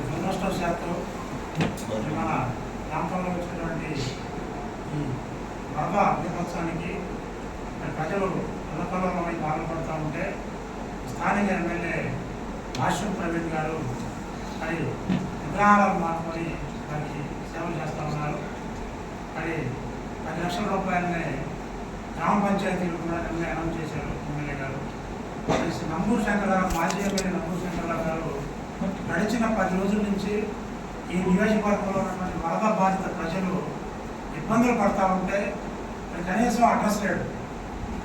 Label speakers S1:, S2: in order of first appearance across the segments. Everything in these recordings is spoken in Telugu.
S1: దురదృష్టవశాత్తు మన ప్రాంతంలో వచ్చినటువంటి ఈ వరద విపత్సానికి ప్రజలు అల్లకల్లోలమై బాధపడుతూ ఉంటే స్థానిక ఎమ్మెల్యే భాష్యం ప్రవీణ్ గారు మరి విగ్రహాలను మార్చుకొని వారికి సేవలు చేస్తూ ఉన్నారు. మరి 10 లక్షల రూపాయలని గ్రామ పంచాయతీలు కూడా అనౌన్స్ చేశారు ఎమ్మెల్యే గారు. నంబూరు శంకరరావు, మాజీ ఎమ్మెల్యే నంబూరు శంకరరావు గారు గడిచిన 10 రోజుల నుంచి ఈ నియోజకవర్గంలో ఉన్నటువంటి వరద బాధిత ప్రజలు ఇబ్బందులు పడతా ఉంటే కనీసం అడ్రస్ లేడు.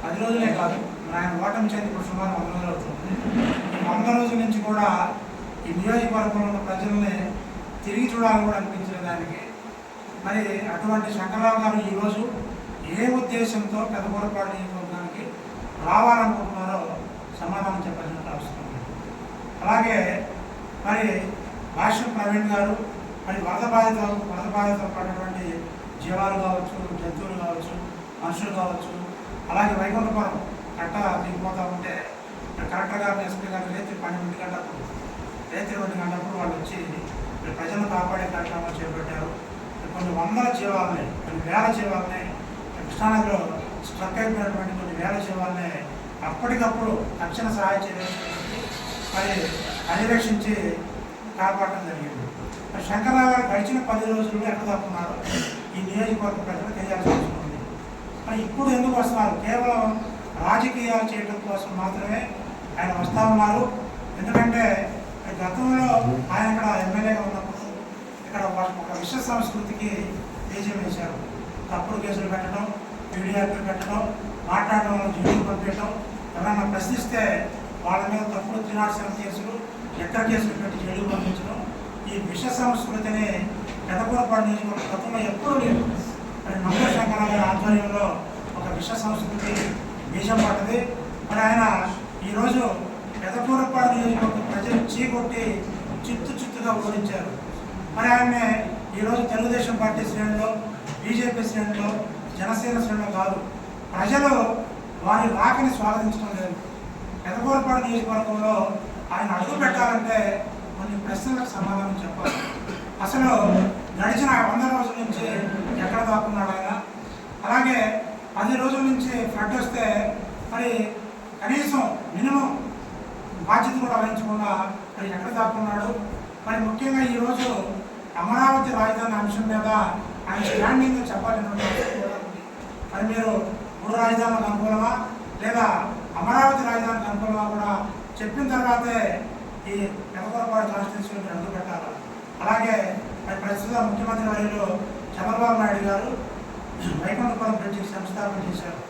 S1: 10 రోజులే కాదు, ఆయన ఓటమి చేతి ఇప్పుడు సుమారు 100 రోజులు అవుతుంది. ఈ 100 రోజుల నుంచి కూడా ఈ నియోజకవర్గంలో ఉన్న ప్రజల్ని తిరిగి చూడాలని కూడా అనిపించిన దానికి మరి అటువంటి శంకరరావు గారు ఈరోజు ఏ ఉద్దేశంతో పెదకూరపాడు నియోజకవర్గానికి రావాలనుకుంటున్నారో సమాధానం చెప్పాల్సిన అవసరం ఉంది. అలాగే మరి భాష్యం ప్రవీణ్ గారు మరి వరద బాధితులు పడినటువంటి జీవాలు కావచ్చు, జంతువులు కావచ్చు, మనుషులు కావచ్చు, అలాగే వైకుంఠపురం కట్ట దిగిపోతూ ఉంటే కలెక్టర్ గారిని, ఎస్పీ గారిని రేత్రి 12 గంటలప్పుడు వాళ్ళు వచ్చి ప్రజలను కాపాడే కార్యక్రమాలు చేపట్టారు. కొన్ని వందల జీవాలని, కొన్ని వేల జీవాలని, కృష్ణానదిలో స్ట్రక్ అయిపోయినటువంటి కొన్ని వేల జీవాలని అప్పటికప్పుడు తక్షణ సహాయ చర్యలు మరి పర్యవేక్షించి కాపాడటం జరిగింది. మరి శంకరరావు గారు గడిచిన 10 రోజుల్లో ఎక్కడ తప్పున్నారు ఈ నియోజకవర్గ ప్రజలు తెలియాల్సిన అవసరం ఉంది. మరి ఇప్పుడు ఎందుకు వస్తున్నారు? కేవలం రాజకీయాలు చేయడం కోసం మాత్రమే ఆయన వస్తూ ఉన్నారు. ఎందుకంటే గతంలో ఆయన ఇక్కడ ఎమ్మెల్యేగా ఉన్నప్పుడు ఇక్కడ ఒక విశ్వ సంస్కృతికి బీజం వేశారు. తప్పుడు కేసులు పెట్టడం, పీడియాక్లు పెట్టడం, మాట్లాడడం వల్ల జైలుకు పంపించడం, ఎవరైనా ప్రశ్నిస్తే వాళ్ళ మీద తప్పుడు 307 కేసులు, ఎక్కడ కేసులు పెట్టి జైలుకు పంపించడం, ఈ విష సంస్కృతిని పెదకూరపాడు నియోజకవర్గం గతంలో ఎప్పుడూ లేదు. మరి నంబూరు శంకరరావు గారి ఆధ్వర్యంలో ఒక విష సంస్కృతి బీజం పడ్డది. మరి ఆయన ఈరోజు పెదకూరపాడు నియోజకవర్గం ప్రజలు చీకొట్టి చిత్తుగా ఓడించారు. మరి ఆయన్ని ఈరోజు తెలుగుదేశం పార్టీ శ్రేణిలో, బీజేపీ శ్రేణిలో, జనసేన శ్రేణిలో కాదు, ప్రజలు వారి రాకని స్వాగతించడం లేదు. పెదకూరపాడు నియోజకవర్గంలో ఆయన అడుగు పెట్టాలంటే కొన్ని ప్రశ్నలకు సమాధానం చెప్పాలి. అసలు గడిచిన 100 రోజుల నుంచి ఎక్కడ దాక్కున్నాడు ఆయన? అలాగే 10 రోజుల నుంచి ఫ్లడ్ వస్తే మరి కనీసం మినిమం బాధ్యత కూడా వహించకుండా మరి ఎక్కడ దాక్కున్నాడు? మరి ముఖ్యంగా ఈరోజు అమరావతి రాజధాని అంశం మీద ఆయన స్టాండింగ్ చెప్పాలన్నటువంటి అవసరం కూడా ఉంది. మరి మీరు 3 రాజధానులకు అనుకూలమా లేదా అమరావతి రాజధానికి అనుకూలమా కూడా చెప్పిన తర్వాతే ఈ పెదకూరపాడు కాన్స్టిట్యూన్సీలో మీరు అడుగు పెట్టాలి. అలాగే మరి ప్రస్తుత ముఖ్యమంత్రి వర్యులు చంద్రబాబు నాయుడు గారు వైకుంఠపురం బ్రిడ్జికి శంకుస్థాపన చేశారు.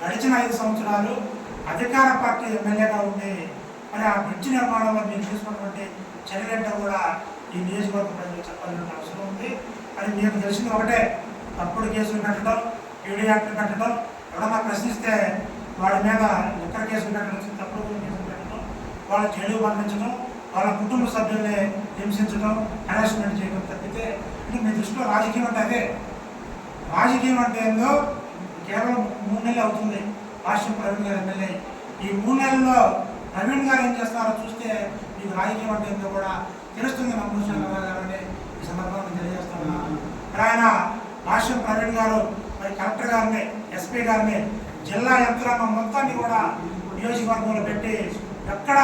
S1: గడిచిన 5 సంవత్సరాలు అధికార పార్టీ ఎమ్మెల్యేగా ఉండి మరి ఆ బ్రిడ్జి నిర్మాణంలో మీరు తీసుకున్నటువంటి చర్యలంటే కూడా ఈ నియోజకవర్గ ప్రజలు చెప్పాల్సిన అవసరం ఉంది. మరి మీకు తెలిసింది ఒకటే, తప్పుడు కేసులు పెట్టడం, పీడీ యాక్ట్లు పెట్టడం, ఎవరన్నా ప్రశ్నిస్తే వాడి మీద లిక్కర్ కేసులు పెట్టడం, తప్పుడు కేసులు పెట్టడం, వాళ్ళ జైలు పంపించడం, వాళ్ళ కుటుంబ సభ్యుల్ని హింసించడం, హెరాస్మెంట్ చేయడం తప్పితే మీ దృష్టిలో రాజకీయం అంటే అదే. రాజకీయం అంటే ఏందో కేవలం 3 నెలలు అవుతుంది భాష్యం ప్రవీణ్ గారు ఎమ్మెల్యే. ఈ 3 నెలల్లో ప్రవీణ్ గారు ఏం చేస్తున్నారో చూస్తే మీకు రాజకీయం అంటే ఏందో కూడా తెలుస్తుంది. నంబూరు శంకరరావు గారు అని ఈ సందర్భంగా తెలియజేస్తున్నాను. మరి ఆయన భాష్యం ప్రవీణ్ గారు మరి కలెక్టర్ గారిని, ఎస్పీ గారిని, జిల్లా యంత్రాంగం మొత్తాన్ని కూడా నియోజకవర్గంలో పెట్టి ఎక్కడ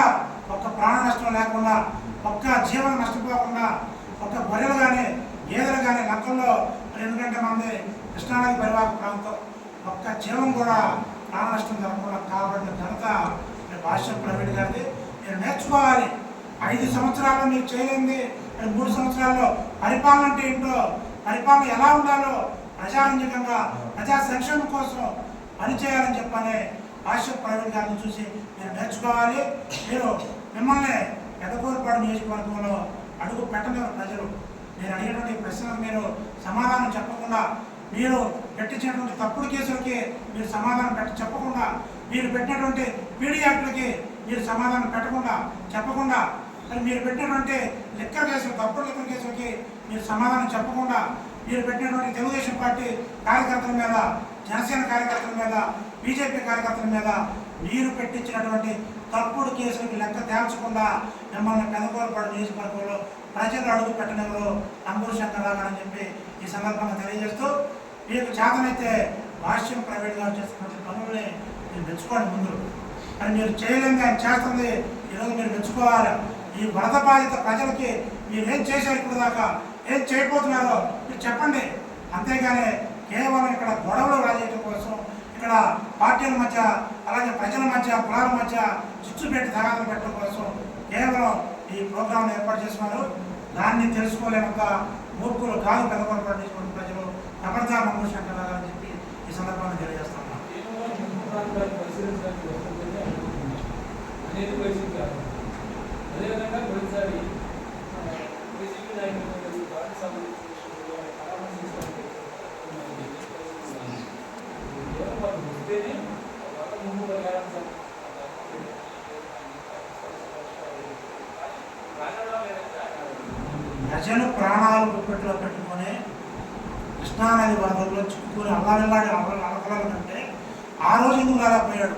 S1: ఒక్క ప్రాణ నష్టం లేకుండా, ఒక్క జీవనం నష్టపోకుండా, ఒక్క బర్రెలు కానీ, గేదెలు కానీ లెక్కల్లో 2 గంటల మంది కృష్ణానది పరివాహక ప్రాంతం ఒక్క జీవం కూడా ప్రాణ నష్టం జరగకుండా కాబట్టి ఘనత భాష్యం ప్రవీణ్ గారిది. మీరు నేర్చుకోవాలి. 5 సంవత్సరాల్లో మీరు చేయలేంది 3 సంవత్సరాల్లో పరిపాలన అంటే ఏంటో, పరిపాలన ఎలా ఉండాలో, ప్రజారంజకంగా ప్రజా సంక్షేమం కోసం పనిచేయాలని చెప్పని భాష్యం ప్రవీణ్ గారిని చూసి మీరు నేర్చుకోవాలి. మీరు మిమ్మల్ని పెదకూరపాడు నియోజకవర్గంలో అడుగు పెట్టలేరు ప్రజలు. మీరు అడిగినటువంటి ప్రశ్నలకు మీరు సమాధానం చెప్పకుండా, మీరు పెట్టించినటువంటి తప్పుడు కేసులకి మీరు సమాధానం చెప్పకుండా, మీరు పెట్టినటువంటి పీడీ యాక్ట్లకి మీరు సమాధానం చెప్పకుండా, మరి మీరు పెట్టినటువంటి లిక్కర్ కేసులు, తప్పుడు లిక్కర్ కేసులకి మీరు సమాధానం చెప్పకుండా, మీరు పెట్టినటువంటి తెలుగుదేశం పార్టీ కార్యకర్తల మీద, జనసేన కార్యకర్తల మీద, బీజేపీ కార్యకర్తల మీద మీరు పెట్టించినటువంటి తప్పుడు కేసులకు లెక్క తేల్చకుండా మిమ్మల్ని పెదకూరపాడు నియోజకవర్గంలో ప్రజలు అడుగు పెట్టినವರು నంబూరు శంకర్రావు అని చెప్పి ఈ సందర్భంగా తెలియజేస్తూ, మీకు చేతనైతే భాష్యం ప్రైవేట్గా చేస్తున్నటువంటి పనుల్ని మీరు మెచ్చుకోండి ముందు. మరి మీరు చేయలేని ఆయన చేస్తుంది ఈరోజు మీరు మెచ్చుకోవాలి. ఈ వరద బాధిత ప్రజలకి మీరు ఏం చేశారు ఇప్పుడు దాకా, ఏం చేయబోతున్నారో మీరు చెప్పండి. అంతేగాని కేవలం ఇక్కడ గొడవలు రాజేయడం కోసం, ఇక్కడ పార్టీల మధ్య అలాగే ప్రజల మధ్య కులాల మధ్య చిచ్చు పెట్టి తగాదాలు పెట్టడం కోసం కేవలం ఈ ప్రోగ్రాంను ఏర్పాటు చేస్తున్నారు. దాన్ని తెలుసుకోలేనంత మూర్ఖులు కాదు పెదకూరపాడు ప్రజలు. ఖబర్దార్ నంబూరు శంకర్రావు అని చెప్పి ఈ సందర్భంగా తెలియజేస్తున్నాను.
S2: అదేవిధంగా కొన్నిసారి వైసీపీ నాయకులు వస్తేనే ముందు
S1: ప్రజలు ప్రాణాలు గుప్పెట్లో పెట్టుకొని కృష్ణానది వరదల్లో చిక్కుకుని అల్లాడిల్లాడి అలకలాలు కంటే ఆ రోజు ఎందుకు రాలేకపోయాడు?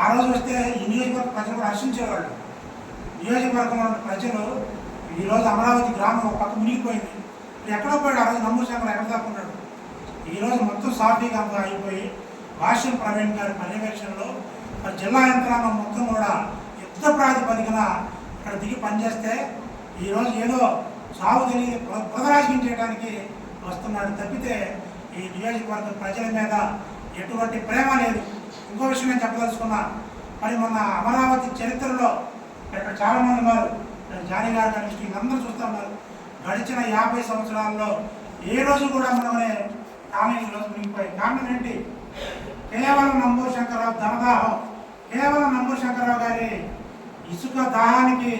S1: ఆ రోజు వస్తే ఈ నియోజకవర్గ ప్రజలు కూడా హర్షించేవాళ్ళు. నియోజకవర్గంలో ప్రజలు ఈరోజు అమరావతి గ్రామం ఒక పక్క మునిగిపోయింది. ఎక్కడో పోయాడు ఆ రోజు నంబూరు శంకర్ ఎక్కడ దాక్కున్నాడు? ఈరోజు మొత్తం సాఫీగా అంతా అయిపోయి భాష్యం ప్రవీణ్ గారి పర్యవేక్షణలో జిల్లా యంత్రాంగం మొత్తం కూడా యుద్ధ ప్రాతిపదికన ఇక్కడ దిగి పనిచేస్తే ఈరోజు ఏదో సాగు తెలియని బుధరాజకీయం చేయడానికి వస్తున్నాడు తప్పితే ఈ నియోజకవర్గ ప్రజల మీద ఎటువంటి ప్రేమ లేదు. ఇంకో విషయం నేను చెప్పదలుచుకున్నా. మరి మొన్న అమరావతి చరిత్రలో ఇక్కడ చాలామంది ఉన్నారు, జానీ గారు కానీ వీళ్ళందరూ చూస్తూ ఉన్నారు. గడిచిన 50 సంవత్సరాల్లో ఏ రోజు కూడా మనమనే కాలనీ ఈరోజు మునిగిపోయి కారణం ఏంటి? కేవలం నంబూరు శంకర్రావు ధనదాహం, కేవలం నంబూరు శంకర్రావు గారి ఇసుక దాహానికి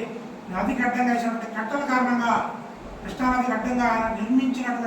S1: నదికి అడ్డంగా వేసినటువంటి కట్టల కారణంగా, కృష్ణానదికి అడ్డంగా ఆయన నిర్మించినటువంటి